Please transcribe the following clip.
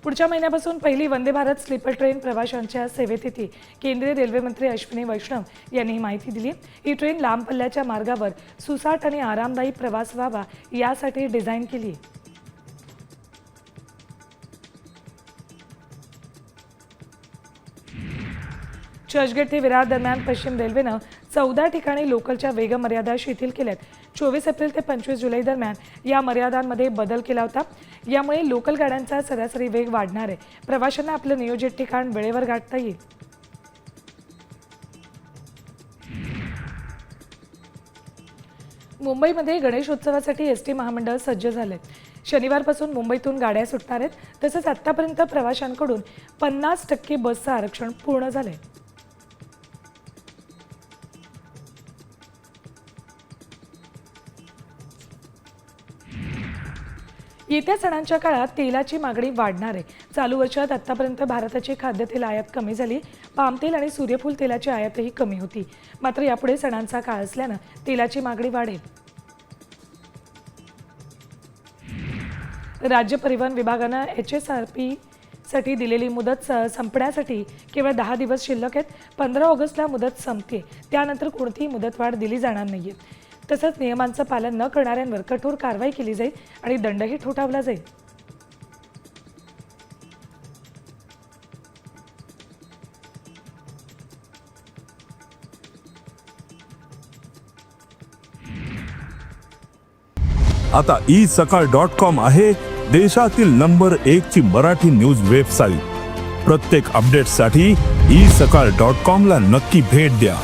पुढच्या महिन्यापासून पहिली वंदे भारत स्लीपर ट्रेन प्रवाशांच्या सेवेत येते। केंद्रीय रेल्वे मंत्री अश्विनी वैष्णव यांनी ही माहिती दिली। ही ट्रेन लांब पल्ल्याच्या मार्गावर सुसाट आणि आरामदायी प्रवास व्हावा यासाठी डिझाइन केली आहे। चर्चगेट ते विरार दरम्यान पश्चिम रेल्वेनं 14 ठिकाणी लोकलच्या वेग मर्यादा शिथिल केल्यात। 24 एप्रिल ते 25 जुलै दरम्यान या मर्यादांमध्ये बदल केला होता। यामुळे लोकल गाड्यांचा सरासरी वेग वाढणार आहे। प्रवाशांना आपलं नियोजित ठिकाण वेळेवर गाठता येईल। मुंबईमध्ये गणेशोत्सवासाठी एसटी महामंडळ सज्ज झाले। शनिवारपासून मुंबईतून गाड्या सुटणार आहेत। तसंच आतापर्यंत प्रवाशांकडून 50% बसचं आरक्षण पूर्ण झालंय। येत्या सणांच्या काळात तेलाची मागणी वाढणार आहे। चालू वर्षात आतापर्यंत भारताची खाद्यतेल आयात कमी झाली। पाम तेल आणि सूर्यफूल तेलाची आयातही कमी होती। मात्र यापुढे सणांचा काळ असल्यानं तेलाची मागणी वाढेल। राज्य परिवहन विभागानं HSRP साठी दिलेली मुदत संपण्यासाठी केवळ 10 दिवस शिल्लक आहेत। 15 ऑगस्टला मुदत संपते। त्यानंतर कोणतीही मुदतवाढ दिली जाणार नाहीये। तसंच नियमांचं पालन न करणाऱ्यांवर कठोर कारवाई केली जाईल आणि दंडही ठोठावला जाईल। आता isakal.com आहे देशातील नंबर 1 ची मराठी न्यूज वेबसाईट। प्रत्येक अपडेटसाठी isakal.com ला नक्की भेट द्या।